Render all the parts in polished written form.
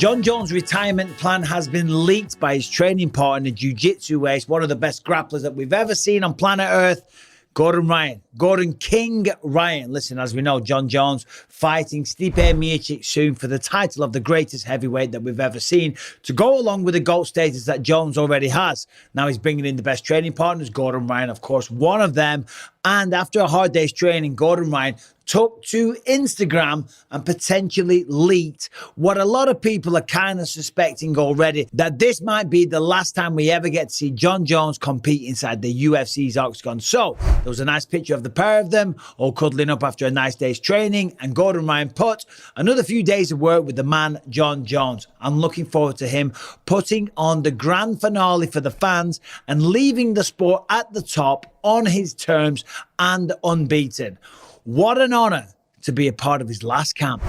Jon Jones' retirement plan has been leaked by his training partner, jiu-jitsu ace, one of the best grapplers that we've ever seen on planet Earth, Gordon Ryan. Gordon King Ryan. Listen, as we know, Jon Jones fighting Stipe Miocic soon for the title of the greatest heavyweight that we've ever seen, to go along with the GOAT status that Jones already has. Now he's bringing in the best training partners, Gordon Ryan, of course, one of them. And after a hard day's training, Gordon Ryan took to Instagram and potentially leaked what a lot of people are kind of suspecting already, that this might be the last time we ever get to see Jon Jones compete inside the UFC's octagon. So there was a nice picture of the pair of them all cuddling up after a nice day's training, and Gordon Ryan put another few days of work with the man Jon Jones. I'm looking forward to him putting on the grand finale for the fans and leaving the sport at the top on his terms and unbeaten. What an honor to be a part of his last camp.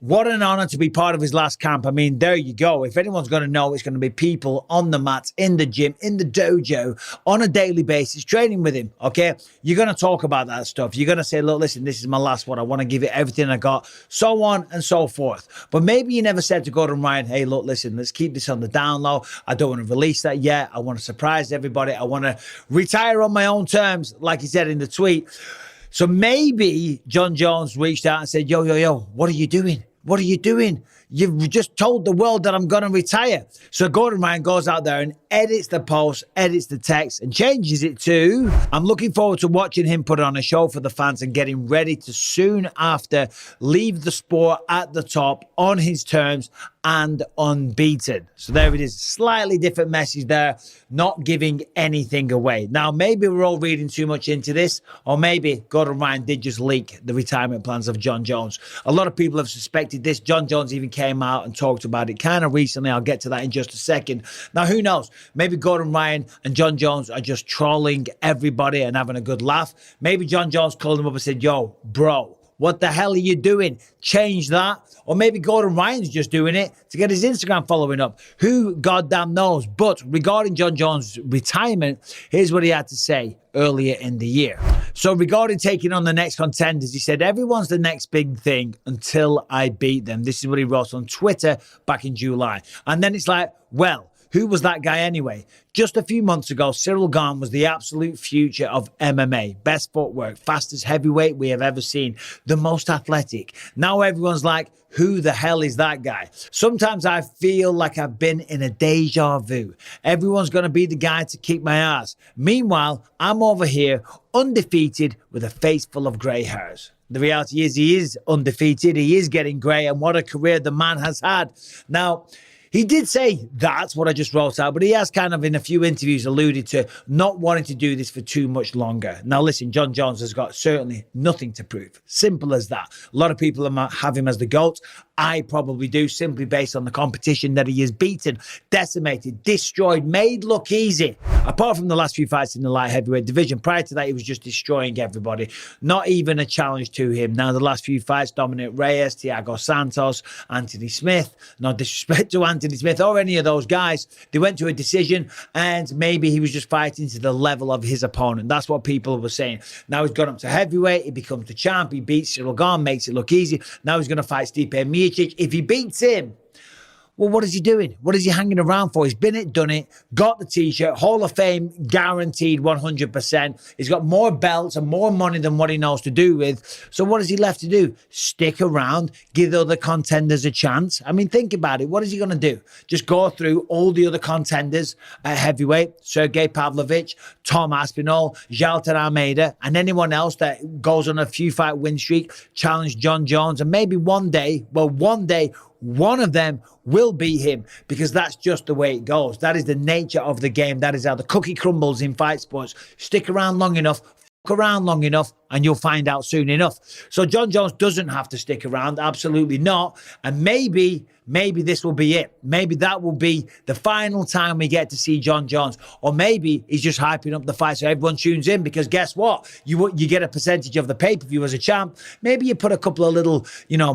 What an honor to be part of his last camp. I mean, there you go. If anyone's going to know, it's going to be people on the mats, in the gym, in the dojo, on a daily basis, training with him, okay? You're going to talk about that stuff. You're going to say, look, listen, this is my last one. I want to give it everything I got, so on and so forth. But maybe you never said to Gordon Ryan, hey, look, listen, let's keep this on the down low. I don't want to release that yet. I want to surprise everybody. I want to retire on my own terms, like he said in the tweet. So maybe Jon Jones reached out and said, yo, what are you doing? What are you doing? You've just told the world that I'm going to retire. So Gordon Ryan goes out there and edits the post, edits the text, and changes it to, I'm looking forward to watching him put on a show for the fans and getting ready to soon after leave the sport at the top on his terms and unbeaten. So there it is. Slightly different message there, not giving anything away. Now, maybe we're all reading too much into this, or maybe Gordon Ryan did just leak the retirement plans of Jon Jones. A lot of people have suspected this. Jon Jones even came out and talked about it kind of recently. I'll get to that in just a second. Now, who knows? Maybe Gordon Ryan and Jon Jones are just trolling everybody and having a good laugh. Maybe Jon Jones called him up and said, yo, bro, what the hell are you doing? Change that. Or maybe Gordon Ryan's just doing it to get his Instagram following up. Who goddamn knows? But regarding Jon Jones' retirement, here's what he had to say earlier in the year. So regarding taking on the next contenders, he said, everyone's the next big thing until I beat them. This is what he wrote on Twitter back in July. And then it's like, well, who was that guy anyway? Just a few months ago, Cyril Gane was the absolute future of MMA. Best footwork, fastest heavyweight we have ever seen, the most athletic. Now everyone's like, who the hell is that guy? Sometimes I feel like I've been in a deja vu. Everyone's going to be the guy to kick my ass. Meanwhile, I'm over here undefeated with a face full of grey hairs. The reality is he is undefeated. He is getting grey, and what a career the man has had. Now, he did say that's what I just wrote out, but he has kind of in a few interviews alluded to not wanting to do this for too much longer. Now, listen, Jon Jones has got certainly nothing to prove. Simple as that. A lot of people have him as the GOAT. I probably do, simply based on the competition that he has beaten, decimated, destroyed, made look easy. Apart from the last few fights in the light heavyweight division, prior to that, he was just destroying everybody. Not even a challenge to him. Now, the last few fights, Dominic Reyes, Thiago Santos, Anthony Smith, no disrespect to Anthony Smith or any of those guys, they went to a decision, and maybe he was just fighting to the level of his opponent. That's what people were saying. Now he's gone up to heavyweight, he becomes the champ, he beats Cyril Gane, makes it look easy. Now he's going to fight Stipe Miocic. If he beats him, well, what is he doing? What is he hanging around for? He's been it, done it, got the T-shirt, Hall of Fame guaranteed 100%. He's got more belts and more money than what he knows to do with. So what is he left to do? Stick around, give the other contenders a chance. I mean, think about it. What is he going to do? Just go through all the other contenders at heavyweight, Sergey Pavlovich, Tom Aspinall, Jailton Almeida, and anyone else that goes on a few fight win streak, challenge Jon Jones, and maybe one day, one of them will beat him, because that's just the way it goes. That is the nature of the game. That is how the cookie crumbles in fight sports. Stick around long enough, around long enough, and you'll find out soon enough. So Jon Jones doesn't have to stick around, absolutely not. And maybe this will be it. Maybe that will be the final time we get to see Jon Jones. Or maybe he's just hyping up the fight so everyone tunes in, because guess what? You get a percentage of the pay-per-view as a champ. Maybe you put a couple of little,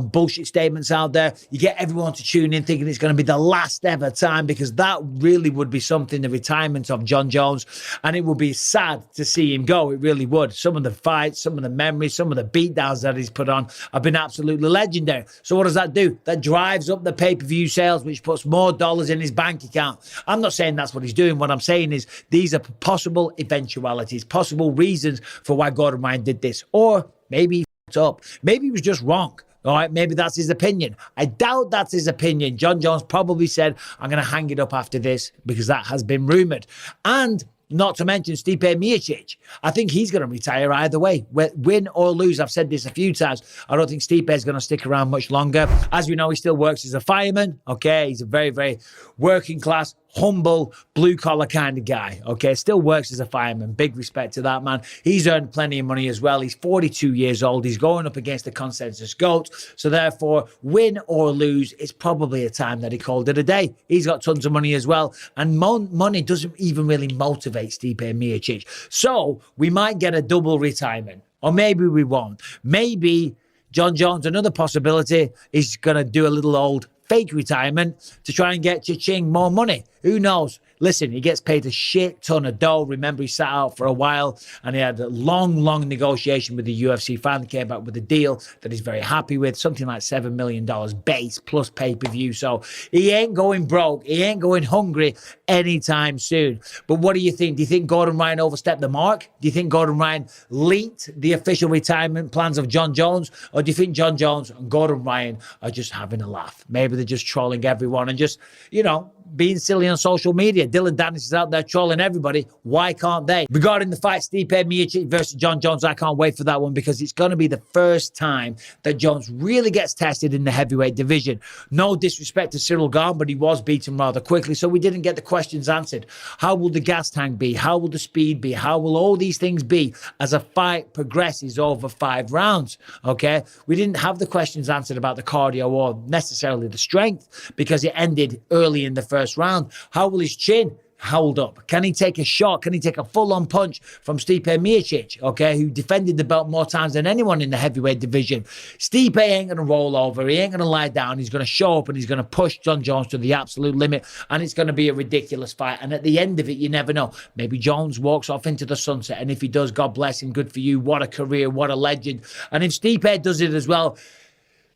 bullshit statements out there. You get everyone to tune in thinking it's going to be the last ever time, because that really would be something, the retirement of Jon Jones. And it would be sad to see him go. It really would. Some of the fights, some of the memories, some of the beatdowns that he's put on have been absolutely legendary. So what does that do? That drives up the pay-per-view sales, which puts more dollars in his bank account. I'm not saying that's what he's doing. What I'm saying is these are possible eventualities, possible reasons for why Gordon Ryan did this. Or maybe he fucked up. Maybe he was just wrong. All right, maybe that's his opinion. I doubt that's his opinion. Jon Jones probably said, I'm going to hang it up after this, because that has been rumored. And not to mention Stipe Miocic. I think he's going to retire either way. Win or lose, I've said this a few times, I don't think Stipe is going to stick around much longer. As we know, he still works as a fireman. Okay, he's a very, very working class, humble, blue-collar kind of guy, okay? Still works as a fireman. Big respect to that man. He's earned plenty of money as well. He's 42 years old. He's going up against the consensus GOAT. So therefore, win or lose, it's probably a time that he called it a day. He's got tons of money as well. And money doesn't even really motivate Stipe Miocic. So we might get a double retirement. Or maybe we won't. Maybe Jon Jones, another possibility, is going to do a little old fake retirement to try and get cha-ching more money. Who knows? Listen, he gets paid a shit ton of dough. Remember, he sat out for a while and he had a long, long negotiation with the UFC. Finally came back with a deal that he's very happy with, something like $7 million base plus pay-per-view. So he ain't going broke. He ain't going hungry anytime soon. But what do you think? Do you think Gordon Ryan overstepped the mark? Do you think Gordon Ryan leaked the official retirement plans of Jon Jones? Or do you think Jon Jones and Gordon Ryan are just having a laugh? Maybe they're just trolling everyone and just, you know, being silly on social media. Dylan Dennis is out there trolling everybody. Why can't they? Regarding the fight, Stipe Miocic versus Jon Jones, I can't wait for that one, because it's going to be the first time that Jones really gets tested in the heavyweight division. No disrespect to Cyril Gane, but he was beaten rather quickly, so we didn't get the questions answered. How will the gas tank be? How will the speed be? How will all these things be as a fight progresses over 5 rounds? Okay? We didn't have the questions answered about the cardio or necessarily the strength, because it ended early in the first round. How will his chin hold up? Can he take a shot? Can he take a full-on punch from Stipe Miocic, okay, who defended the belt more times than anyone in the heavyweight division? Stipe ain't going to roll over. He ain't going to lie down. He's going to show up and he's going to push Jon Jones to the absolute limit, and it's going to be a ridiculous fight. And at the end of it, you never know. Maybe Jones walks off into the sunset, and if he does, God bless him. Good for you. What a career. What a legend. And if Stipe does it as well,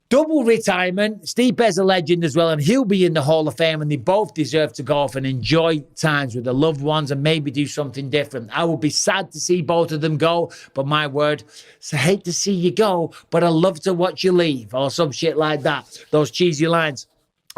double retirement. Stipe's a legend as well, and he'll be in the Hall of Fame, and they both deserve to go off and enjoy times with their loved ones and maybe do something different. I would be sad to see both of them go, but my word, I hate to see you go, but I love to watch you leave, or some shit like that. Those cheesy lines.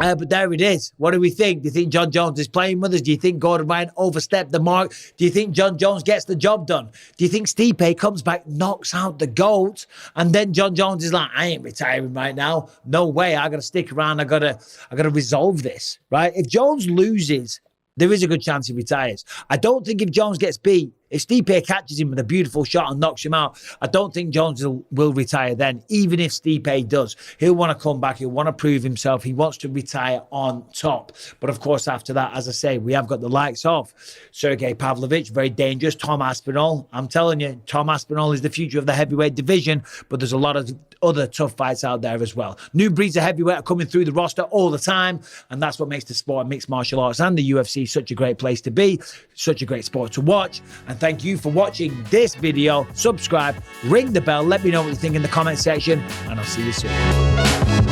But there it is. What do we think? Do you think Jon Jones is playing with us? Do you think Gordon Ryan overstepped the mark? Do you think Jon Jones gets the job done? Do you think Stipe comes back, knocks out the GOAT, and then Jon Jones is like, I ain't retiring right now. No way. I got to stick around. I got to resolve this, right? If Jones loses, there is a good chance he retires. I don't think if Jones gets beat, if Stipe catches him with a beautiful shot and knocks him out, I don't think Jones will retire then. Even if Stipe does, he'll want to come back. He'll want to prove himself. He wants to retire on top. But of course, after that, as I say, we have got the likes of Sergey Pavlovich, very dangerous. Tom Aspinall. I'm telling you, Tom Aspinall is the future of the heavyweight division, but there's a lot of other tough fights out there as well. New breeds of heavyweight are coming through the roster all the time, and that's what makes the sport of mixed martial arts and the UFC such a great place to be, such a great sport to watch. And thank you for watching this video. Subscribe, ring the bell, let me know what you think in the comment section, and I'll see you soon.